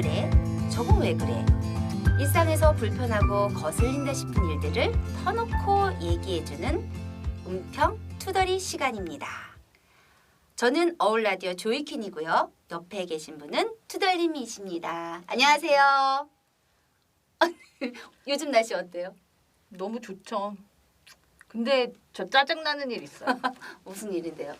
그래? 저건 왜 그래? 일상에서 불편하고 거슬린다 싶은 일들을 터놓고 얘기해주는 은평 투덜이 시간입니다. 저는 어울라디오 조이킨이고요. 옆에 계신 분은 투덜님이십니다. 안녕하세요. 요즘 날씨 어때요? 너무 좋죠. 근데 저 짜증나는 일 있어요. 무슨 일인데요?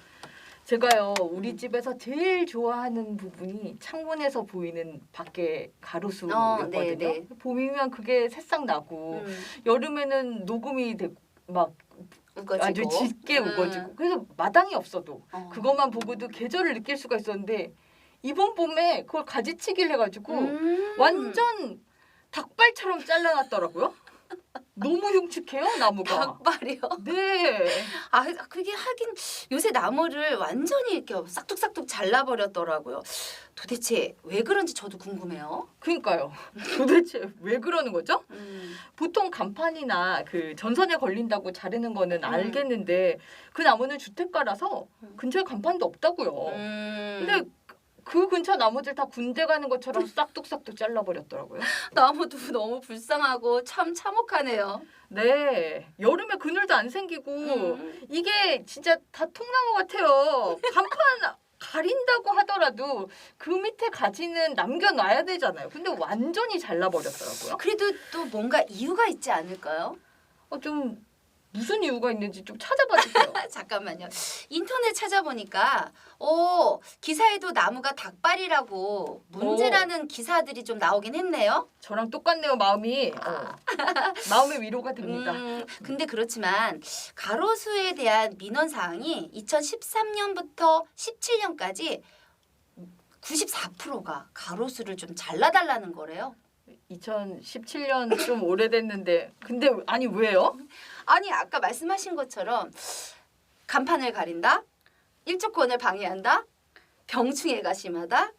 제가요 우리 집에서 제일 좋아하는 부분이 창문에서 보이는 밖에 가로수였거든요. 네네. 봄이면 그게 새싹 나고 여름에는 녹음이 되고 막 우거지고. 아주 짙게 우거지고 그래서 마당이 없어도 그것만 보고도 계절을 느낄 수가 있었는데 이번 봄에 그걸 가지치기를 해가지고 완전 닭발처럼 잘라놨더라고요. 너무 흉측해요 나무가. 닭발이요? 네. 아, 그게 하긴 요새 나무를 완전히 이렇게 싹둑싹둑 잘라버렸더라고요. 도대체 왜 그런지 저도 궁금해요. 그러니까요. 도대체 왜 그러는 거죠? 보통 간판이나 그 전선에 걸린다고 자르는 거는 알겠는데 그 나무는 주택가라서 근처에 간판도 없다고요. 근데 그 근처 나무들 다 군대 가는 것처럼 싹둑싹둑 잘라버렸더라고요. 나무도 너무 불쌍하고 참 참혹하네요. 네. 여름에 그늘도 안 생기고 이게 진짜 다 통나무 같아요. 간판 가린다고 하더라도 그 밑에 가지는 남겨놔야 되잖아요. 근데 완전히 잘라버렸더라고요. 그래도 또 뭔가 이유가 있지 않을까요? 좀 무슨 이유가 있는지 좀 찾아봐 주세요. 잠깐만요. 인터넷 찾아보니까 기사에도 나무가 닭발이라고 문제라는 기사들이 좀 나오긴 했네요. 저랑 똑같네요 마음이. 마음의 위로가 됩니다. 근데 그렇지만 가로수에 대한 민원 사항이 2013년부터 17년까지 94%가 가로수를 좀 잘라달라는 거래요. 2017년 좀 오래됐는데 근데 아니 왜요? 아니 아까 말씀하신 것처럼 간판을 가린다, 일조권을 방해한다, 병충해가 심하다,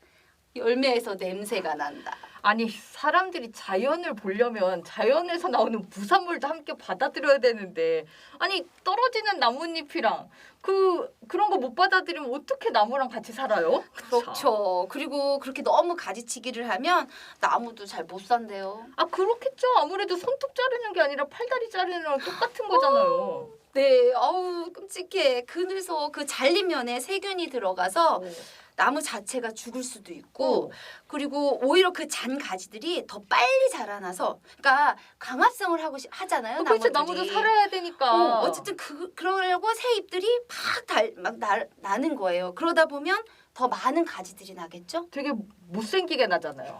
열매에서 냄새가 난다. 아니 사람들이 자연을 보려면 자연에서 나오는 부산물도 함께 받아들여야 되는데 아니 떨어지는 나뭇잎이랑 그런 거 못 받아들이면 어떻게 나무랑 같이 살아요? 그렇죠. 그리고 그렇게 너무 가지치기를 하면 나무도 잘 못 산대요. 아 그렇겠죠. 아무래도 손톱 자르는 게 아니라 팔다리 자르는 거랑 똑같은 거잖아요. 네, 어우 끔찍해. 그래서 그 잘린 면에 세균이 들어가서 나무 자체가 죽을 수도 있고 그리고 오히려 그 잔 가지들이 더 빨리 자라나서 그러니까 강합성을 하잖아요. 그렇죠. 나무들이. 나무도 살아야 되니까. 어쨌든 그러려고 새 잎들이 막 나는 거예요. 그러다 보면 더 많은 가지들이 나겠죠? 되게 못생기게 나잖아요.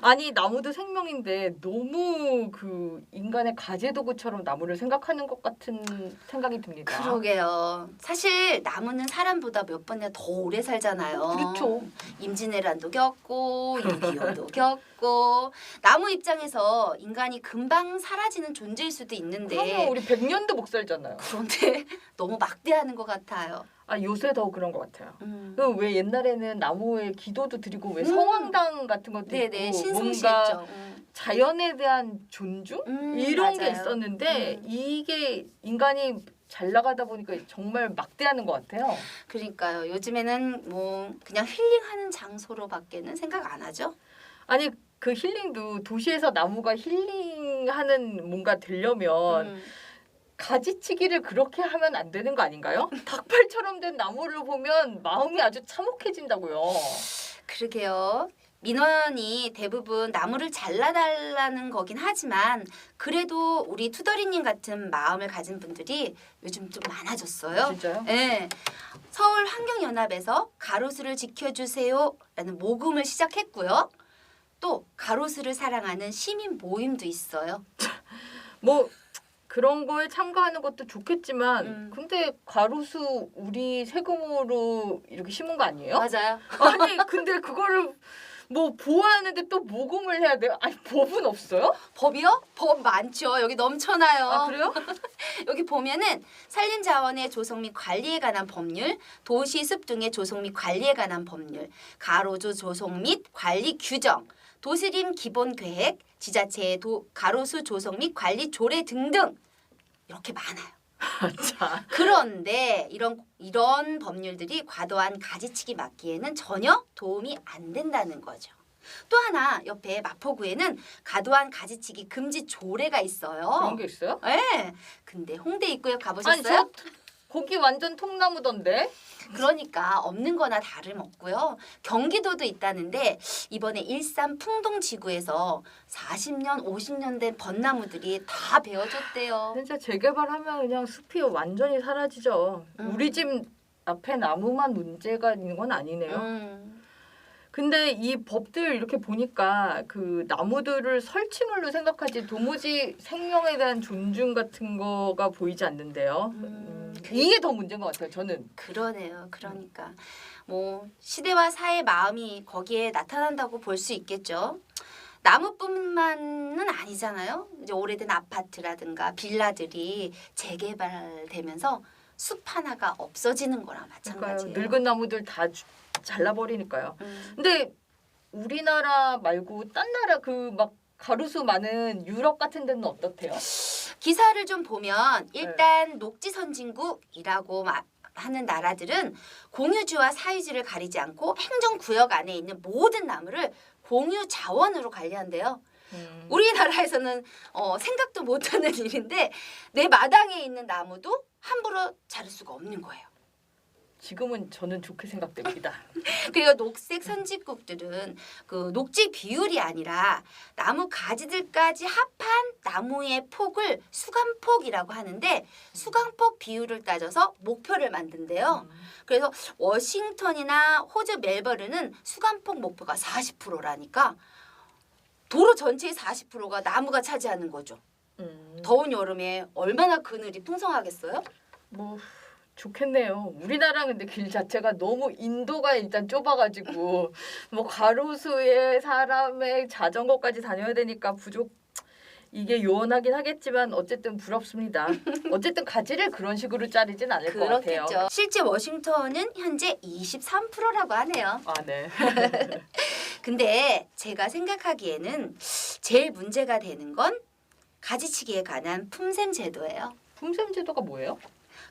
아니 나무도 생명인데 너무 그 인간의 가재도구처럼 나무를 생각하는 것 같은 생각이 듭니다. 그러게요. 사실 나무는 사람보다 몇 번이나 더 오래 살잖아요. 그렇죠. 임진왜란도 겪고 6.25도 겪고 나무 입장에서 인간이 금방 사라지는 존재일 수도 있는데 그러면 우리 100년도 못 살잖아요. 그런데 너무 막대하는 것 같아요. 아 요새 더 그런 것 같아요. 왜 옛날에는 나무에 기도도 드리고 왜 성황당 같은 것도 네네, 있고 신성시했죠. 뭔가 자연에 대한 존중 이런 게 맞아요. 있었는데 이게 인간이 잘 나가다 보니까 정말 막대하는 것 같아요. 그러니까요. 요즘에는 뭐 그냥 힐링하는 장소로밖에는 생각 안 하죠. 아니 그 힐링도 도시에서 나무가 힐링하는 뭔가 되려면 가지치기를 그렇게 하면 안 되는 거 아닌가요? 닭발처럼 된 나무를 보면 마음이 아주 참혹해진다고요. 그러게요. 민원이 대부분 나무를 잘라달라는 거긴 하지만 그래도 우리 투덜이님 같은 마음을 가진 분들이 요즘 좀 많아졌어요. 진짜요? 네. 서울 환경연합에서 가로수를 지켜주세요라는 모금을 시작했고요. 또 가로수를 사랑하는 시민 모임도 있어요. 뭐 그런 거에 참가하는 것도 좋겠지만 근데 가로수 우리 세금으로 이렇게 심은 거 아니에요? 맞아요. 아니 근데 그거를 뭐 보호하는데 또 모금을 해야 돼요? 아니 법은 없어요? 법이요? 법 많죠. 여기 넘쳐나요. 아 그래요? 여기 보면은 산림자원의 조성 및 관리에 관한 법률, 도시숲 등의 조성 및 관리에 관한 법률, 가로수 조성 및 관리 규정, 도시림 기본계획, 지자체의 가로수 조성 및 관리 조례 등등 이렇게 많아요. 자, 그런데 이런 법률들이 과도한 가지치기 막기에는 전혀 도움이 안 된다는 거죠. 또 하나 옆에 마포구에는 과도한 가지치기 금지 조례가 있어요. 그런 게 있어요? 네. 근데 홍대 입구역 아니 가보셨어요? 저 거기 완전 통나무던데. 그러니까 없는 거나 다름없고요. 경기도도 있다는데 이번에 일산 풍동지구에서 40년, 50년 된 벚나무들이 다 베어졌대요. 진짜 재개발하면 그냥 숲이 완전히 사라지죠. 우리 집 앞에 나무만 문제가 있는 건 아니네요. 근데 이 법들 이렇게 보니까 그 나무들을 설치물로 생각하지 도무지 생명에 대한 존중 같은 거가 보이지 않는데요. 이게 더 문제인 것 같아요. 저는. 그러네요. 그러니까 뭐 시대와 사회의 마음이 거기에 나타난다고 볼 수 있겠죠. 나무뿐만은 아니잖아요. 이제 오래된 아파트라든가 빌라들이 재개발되면서 숲 하나가 없어지는 거랑 마찬가지예요. 늙은 나무들 다 잘라버리니까요. 근데 우리나라 말고 딴 나라 그 막 가로수 많은 유럽 같은 데는 어떻대요? 기사를 좀 보면 일단 녹지 선진국이라고 하는 나라들은 공유지와 사유지를 가리지 않고 행정구역 안에 있는 모든 나무를 공유 자원으로 관리한대요. 우리나라에서는 생각도 못하는 일인데 내 마당에 있는 나무도 함부로 자를 수가 없는 거예요. 지금은 저는 좋게 생각됩니다. 그리고 녹색 선진국들은 그 녹지 비율이 아니라 나무 가지들까지 합한 나무의 폭을 수간폭이라고 하는데 수간폭 비율을 따져서 목표를 만든대요. 그래서 워싱턴이나 호주 멜버른은 수간폭 목표가 40%라니까 도로 전체의 40%가 나무가 차지하는 거죠. 더운 여름에 얼마나 그늘이 풍성하겠어요? 뭐 좋겠네요. 우리나라 근데 길 자체가 너무 인도가 일단 좁아가지고 뭐 가로수에 사람의 자전거까지 다녀야 되니까 부족. 이게 요원하긴 하겠지만 어쨌든 부럽습니다. 어쨌든 가지를 그런 식으로 자르진 않을 것 같아요. 그렇겠죠. 실제 워싱턴은 현재 23%라고 하네요. 아 네. 근데 제가 생각하기에는 제일 문제가 되는 건 가지치기에 관한 품셈 제도예요. 품셈 제도가 뭐예요?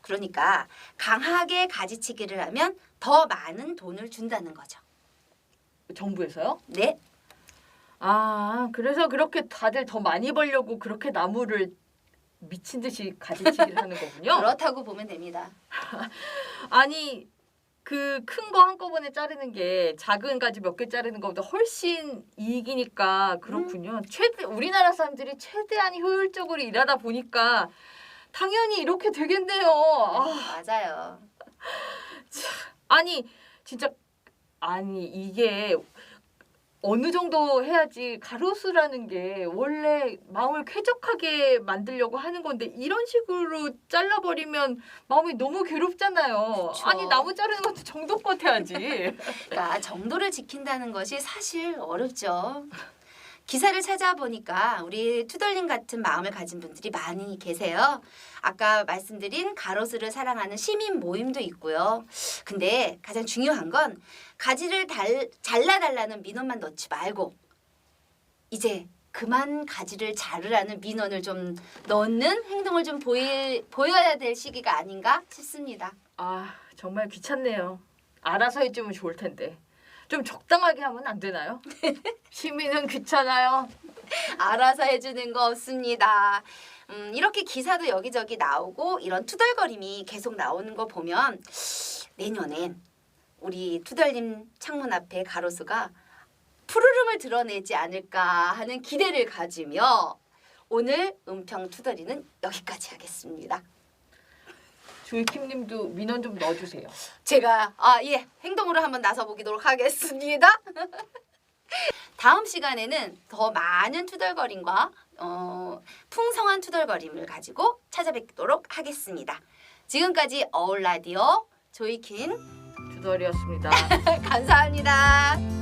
그러니까 강하게 가지치기를 하면 더 많은 돈을 준다는 거죠. 정부에서요? 네. 아 그래서 그렇게 다들 더 많이 벌려고 그렇게 나무를 미친 듯이 가지치기를 하는 거군요. 그렇다고 보면 됩니다. 아니 그 큰 거 한꺼번에 자르는 게 작은 가지 몇 개 자르는 것보다 훨씬 이익이니까 그렇군요. 우리나라 사람들이 최대한 효율적으로 일하다 보니까 당연히 이렇게 되겠네요. 맞아요. 아니 진짜 아니 이게 어느 정도 해야지 가로수라는 게 원래 마음을 쾌적하게 만들려고 하는 건데 이런 식으로 잘라버리면 마음이 너무 괴롭잖아요. 그쵸. 아니 나무 자르는 것도 정도껏 해야지. 그러니까 정도를 지킨다는 것이 사실 어렵죠. 기사를 찾아보니까 우리 투덜님 같은 마음을 가진 분들이 많이 계세요. 아까 말씀드린 가로수를 사랑하는 시민 모임도 있고요. 근데 가장 중요한 건 가지를 잘라달라는 민원만 넣지 말고 이제 그만 가지를 자르라는 민원을 좀 넣는 행동을 좀 보여야 될 시기가 아닌가 싶습니다. 아 정말 귀찮네요. 알아서 해주면 좋을 텐데. 좀 적당하게 하면 안 되나요? 시민은 귀찮아요. 알아서 해주는 거 없습니다. 이렇게 기사도 여기저기 나오고 이런 투덜거림이 계속 나오는 거 보면 내년엔 우리 투덜님 창문 앞에 가로수가 푸르름을 드러내지 않을까 하는 기대를 가지며 오늘 은평 투덜이는 여기까지 하겠습니다. 조이킴님도 민원 좀 넣어주세요. 제가 행동으로 한번 나서 보도록 하겠습니다. 다음 시간에는 더 많은 투덜거림과 풍성한 투덜거림을 가지고 찾아뵙도록 하겠습니다. 지금까지 어울 라디오 조이킴 주덜이었습니다. 감사합니다.